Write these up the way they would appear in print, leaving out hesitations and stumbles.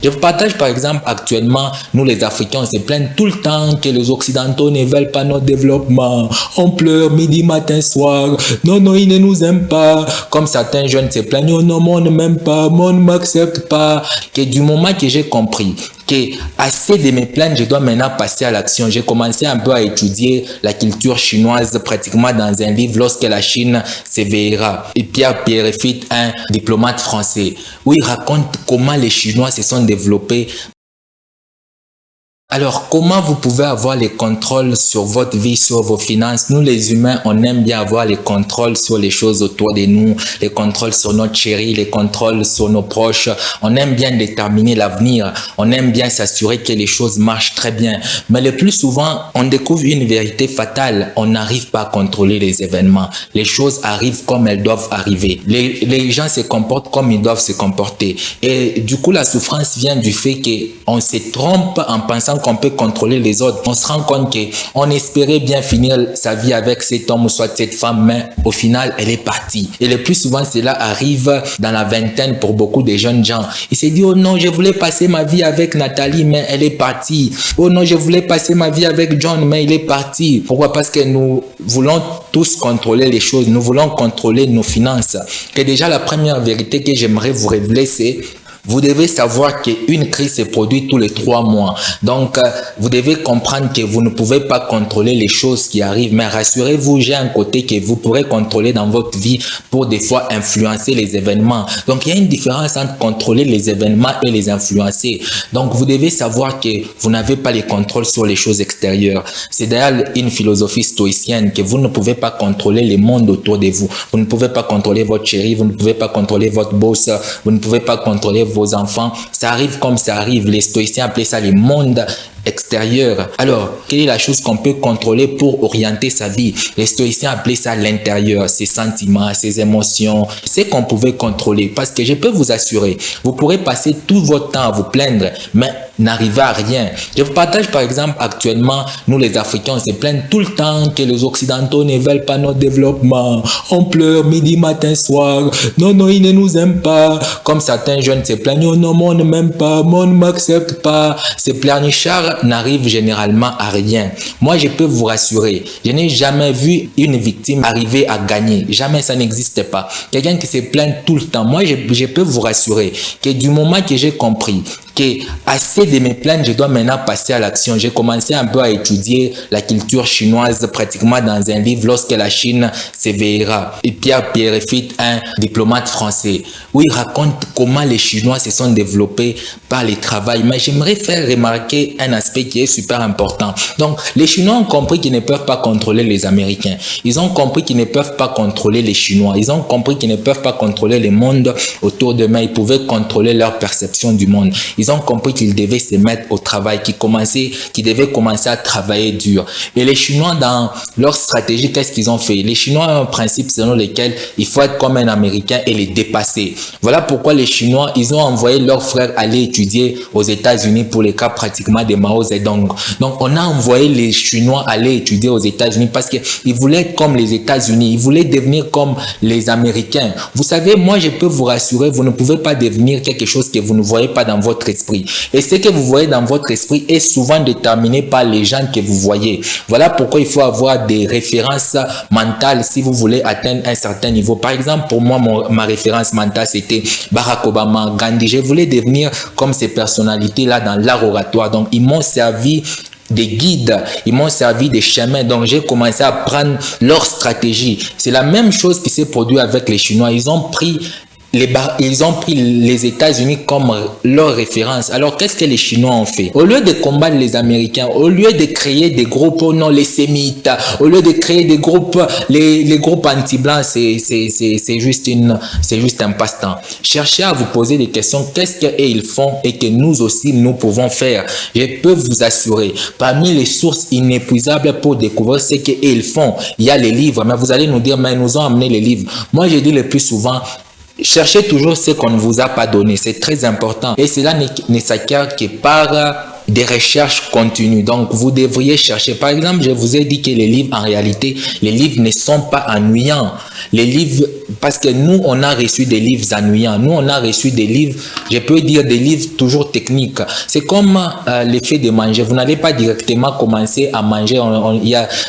Je vous partage par exemple actuellement, nous les Africains, on se plaignent tout le temps que les Occidentaux ne veulent pas notre développement. On pleure midi, matin, soir. Non, non, ils ne nous aiment pas. Comme certains jeunes se plaignent, oh non, moi on ne m'aime pas, moi on ne m'accepte pas. Que du moment que j'ai compris que assez de me plaindre, je dois maintenant passer à l'action. J'ai commencé un peu à étudier la culture chinoise pratiquement dans un livre lorsque la Chine s'éveillera. Et Pierre Pierrefitte, un diplomate français, où il raconte comment les Chinois se sont développés. Alors, comment vous pouvez avoir les contrôles sur votre vie, sur vos finances? Nous, les humains, on aime bien avoir les contrôles sur les choses autour de nous, les contrôles sur notre chérie, les contrôles sur nos proches. On aime bien déterminer l'avenir. On aime bien s'assurer que les choses marchent très bien. Mais le plus souvent, on découvre une vérité fatale. On n'arrive pas à contrôler les événements. Les choses arrivent comme elles doivent arriver. Les gens se comportent comme ils doivent se comporter. Et du coup, la souffrance vient du fait qu'on se trompe en pensant qu'on peut contrôler les autres. On se rend compte qu'on espérait bien finir sa vie avec cet homme ou soit cette femme, mais au final, elle est partie. Et le plus souvent, cela arrive dans la vingtaine pour beaucoup de jeunes gens. Ils se disent, oh non, je voulais passer ma vie avec Nathalie, mais elle est partie. Oh non, je voulais passer ma vie avec John, mais il est parti. Pourquoi? Parce que nous voulons tous contrôler les choses. Nous voulons contrôler nos finances. Que déjà, la première vérité que j'aimerais vous révéler, c'est vous devez savoir qu'une crise se produit tous les 3 mois. Donc, vous devez comprendre que vous ne pouvez pas contrôler les choses qui arrivent. Mais rassurez-vous, j'ai un côté que vous pourrez contrôler dans votre vie pour des fois influencer les événements. Donc, il y a une différence entre contrôler les événements et les influencer. Donc, vous devez savoir que vous n'avez pas les contrôles sur les choses extérieures. C'est d'ailleurs une philosophie stoïcienne que vous ne pouvez pas contrôler le monde autour de vous. Vous ne pouvez pas contrôler votre chérie, vous ne pouvez pas contrôler votre boss, vous ne pouvez pas contrôler vos enfants. Ça arrive comme ça arrive. Les stoïciens appelaient ça le monde extérieur. Alors, quelle est la chose qu'on peut contrôler pour orienter sa vie? Les stoïciens appelaient ça l'intérieur, ses sentiments, ses émotions. C'est qu'on pouvait contrôler. Parce que je peux vous assurer, vous pourrez passer tout votre temps à vous plaindre, mais n'arriver à rien. Je vous partage par exemple actuellement, nous les Africains, on se plaignent tout le temps que les Occidentaux ne veulent pas notre développement. On pleure midi, matin, soir. Non, non, ils ne nous aiment pas. Comme certains jeunes se plaignent, oh non, moi on ne m'aime pas, moi on ne m'accepte pas. Ces pleurnichards n'arrive généralement à rien. Moi, je peux vous rassurer, je n'ai jamais vu une victime arriver à gagner. Jamais, ça n'existe pas. Quelqu'un qui se plaint tout le temps. Moi, je peux vous rassurer que du moment que j'ai compris que assez de me plaindre, je dois maintenant passer à l'action. J'ai commencé un peu à étudier la culture chinoise pratiquement dans un livre lorsque la Chine s'éveillera. Et Pierre Pierrefitte, un diplomate français, où il raconte comment les Chinois se sont développés par le travail. Mais j'aimerais faire remarquer un aspect qui est super important. Donc, les Chinois ont compris qu'ils ne peuvent pas contrôler les Américains. Ils ont compris qu'ils ne peuvent pas contrôler les Chinois. Ils ont compris qu'ils ne peuvent pas contrôler le monde autour d'eux, mais ils pouvaient contrôler leur perception du monde. Ils ont compris qu'ils devaient se mettre au travail, qu'ils devaient commencer à travailler dur. Et les Chinois, dans leur stratégie, qu'est-ce qu'ils ont fait? Les Chinois ont un principe selon lequel il faut être comme un Américain et les dépasser. Voilà pourquoi les Chinois, ils ont envoyé leurs frères aller étudier aux États-Unis pour les cas pratiquement de Mao Zedong. Donc, on a envoyé les Chinois aller étudier aux États-Unis parce qu'ils voulaient être comme les États-Unis. Ils voulaient devenir comme les Américains. Vous savez, moi, je peux vous rassurer, vous ne pouvez pas devenir quelque chose que vous ne voyez pas dans votre esprit. Et ce que vous voyez dans votre esprit est souvent déterminé par les gens que vous voyez. Voilà pourquoi il faut avoir des références mentales si vous voulez atteindre un certain niveau. Par exemple, pour moi, ma référence mentale, c'était Barack Obama, Gandhi. Je voulais devenir comme ces personnalités-là dans l'art oratoire. Donc, ils m'ont servi des guides, ils m'ont servi des chemins, donc j'ai commencé à prendre leur stratégie. C'est la même chose qui s'est produit avec les Chinois. Ils ont pris les États-Unis comme leur référence. Alors, qu'est-ce que les Chinois ont fait? Au lieu de combattre les Américains, au lieu de créer des groupes, oh non, les sémites, au lieu de créer des groupes, les groupes anti-blancs, c'est juste un passe-temps. Cherchez à vous poser des questions. Qu'est-ce qu'ils font et que nous aussi, nous pouvons faire? Je peux vous assurer, parmi les sources inépuisables pour découvrir ce qu'ils font, il y a les livres. Mais vous allez nous dire, mais ils nous ont amené les livres. Moi, je dis le plus souvent, cherchez toujours ce qu'on ne vous a pas donné. C'est très important. Et cela ne s'acquiert que par des recherches continues. Donc, vous devriez chercher. Par exemple, je vous ai dit que les livres, en réalité, les livres ne sont pas ennuyants. Les livres parce que nous, on a reçu des livres ennuyants. Nous, on a reçu des livres, je peux dire des livres toujours techniques. C'est comme l'effet de manger. Vous n'allez pas directement commencer à manger.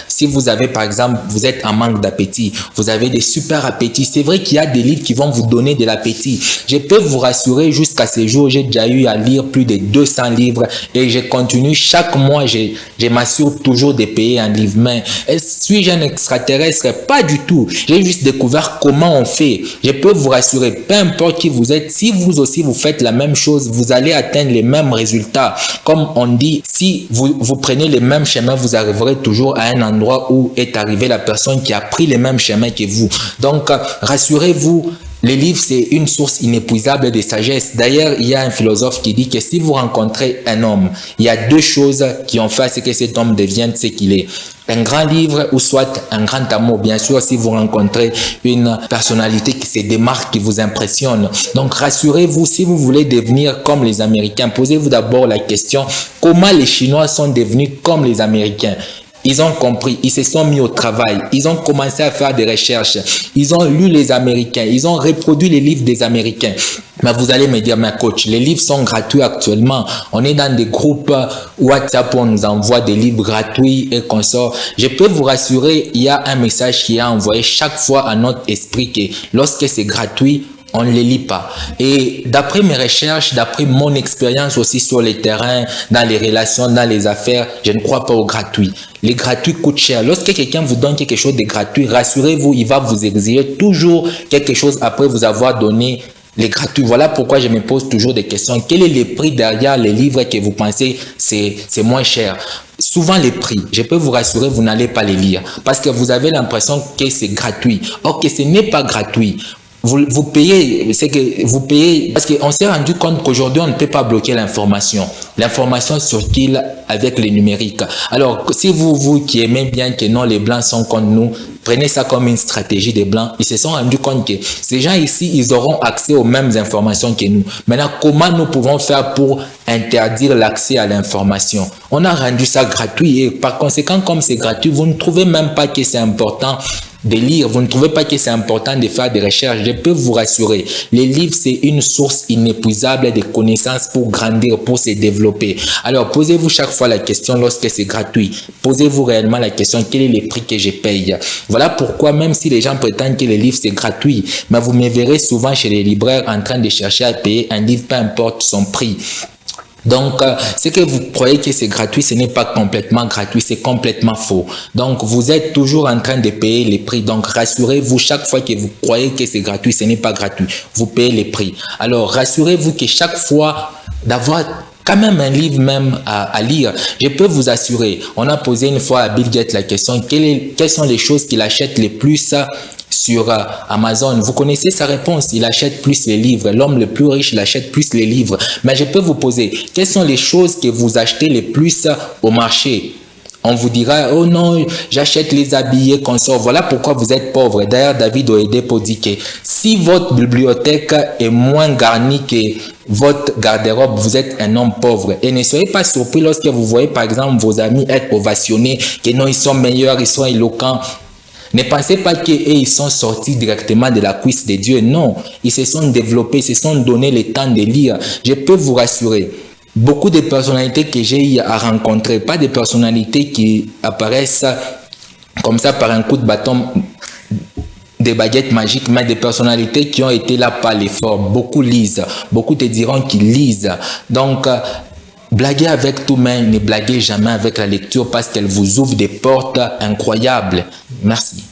Si vous avez, par exemple, vous êtes en manque d'appétit, vous avez des super appétits. C'est vrai qu'il y a des livres qui vont vous donner de l'appétit. Je peux vous rassurer, jusqu'à ce jour, j'ai déjà eu à lire plus de 200 livres et je continue chaque mois, je m'assure toujours de payer un livre. Mais suis-je un extraterrestre? Pas du tout. J'ai juste découvert comment on fait. Je peux vous rassurer, peu importe qui vous êtes, si vous aussi vous faites la même chose, vous allez atteindre les mêmes résultats. Comme on dit, si vous prenez les mêmes chemins, vous arriverez toujours à un endroit où est arrivée la personne qui a pris les mêmes chemins que vous. Donc, rassurez-vous, les livres, c'est une source inépuisable de sagesse. D'ailleurs, il y a un philosophe qui dit que si vous rencontrez un homme, il y a deux choses qui ont fait à ce que cet homme devienne ce qu'il est. Un grand livre ou soit un grand amour. Bien sûr, si vous rencontrez une personnalité qui se démarque, qui vous impressionne. Donc, rassurez-vous, si vous voulez devenir comme les Américains, posez-vous d'abord la question, comment les Chinois sont devenus comme les Américains? Ils ont compris, ils se sont mis au travail, ils ont commencé à faire des recherches, ils ont lu les Américains, ils ont reproduit les livres des Américains. Mais vous allez me dire, mais coach, les livres sont gratuits actuellement. On est dans des groupes WhatsApp où on nous envoie des livres gratuits et consorts. Je peux vous rassurer, il y a un message qui est envoyé chaque fois à notre esprit que lorsque c'est gratuit, on ne les lit pas. Et d'après mes recherches, d'après mon expérience aussi sur les terrains, dans les relations, dans les affaires, je ne crois pas au gratuit. Les gratuits coûtent cher. Lorsque quelqu'un vous donne quelque chose de gratuit, rassurez-vous, il va vous exiger toujours quelque chose après vous avoir donné les gratuits. Voilà pourquoi je me pose toujours des questions. Quel est le prix derrière les livres que vous pensez c'est moins cher? Souvent les prix, je peux vous rassurer, vous n'allez pas les lire parce que vous avez l'impression que c'est gratuit. Or que ce n'est pas gratuit. Vous payez, c'est que vous payez, parce qu'on s'est rendu compte qu'aujourd'hui, on ne peut pas bloquer l'information. L'information circule avec les numériques. Alors, si vous qui aimez bien que non, les Blancs sont contre nous, prenez ça comme une stratégie des Blancs. Ils se sont rendus compte que ces gens ici, ils auront accès aux mêmes informations que nous. Maintenant, comment nous pouvons faire pour interdire l'accès à l'information? On a rendu ça gratuit et par conséquent, comme c'est gratuit, vous ne trouvez même pas que c'est important de lire, vous ne trouvez pas que c'est important de faire des recherches. Je peux vous rassurer, les livres, c'est une source inépuisable de connaissances pour grandir, pour se développer. Alors, posez-vous chaque fois la question lorsque c'est gratuit. Posez-vous réellement la question, quel est le prix que je paye? Voilà pourquoi, même si les gens prétendent que les livres, c'est gratuit, mais vous me verrez souvent chez les libraires en train de chercher à payer un livre, peu importe son prix. Donc, ce que vous croyez que c'est gratuit, ce n'est pas complètement gratuit, c'est complètement faux. Donc, vous êtes toujours en train de payer les prix. Donc, rassurez-vous, chaque fois que vous croyez que c'est gratuit, ce n'est pas gratuit. Vous payez les prix. Alors, rassurez-vous que chaque fois d'avoir quand même un livre même à lire. Je peux vous assurer, on a posé une fois à Bill Gates la question, quelles sont les choses qu'il achète les plus sur Amazon? Vous connaissez sa réponse, il achète plus les livres. L'homme le plus riche, il achète plus les livres. Mais je peux vous poser, quelles sont les choses que vous achetez les plus au marché? On vous dira, oh non, j'achète les habillés, consorts. Voilà pourquoi vous êtes pauvre. D'ailleurs, David Oyedepo dit que si votre bibliothèque est moins garnie que votre garde-robe, vous êtes un homme pauvre. Et ne soyez pas surpris lorsque vous voyez, par exemple, vos amis être ovationnés, que non, ils sont meilleurs, ils sont éloquents. Ne pensez pas qu'ils sont sortis directement de la cuisse de Dieu. Non, ils se sont développés, ils se sont donné le temps de lire. Je peux vous rassurer. Beaucoup de personnalités que j'ai eu à rencontrer, pas des personnalités qui apparaissent comme ça par un coup de bâton, des baguettes magiques, mais des personnalités qui ont été là par l'effort. Beaucoup lisent, beaucoup te diront qu'ils lisent. Donc, blaguez avec tout, mais ne blaguez jamais avec la lecture parce qu'elle vous ouvre des portes incroyables. Merci.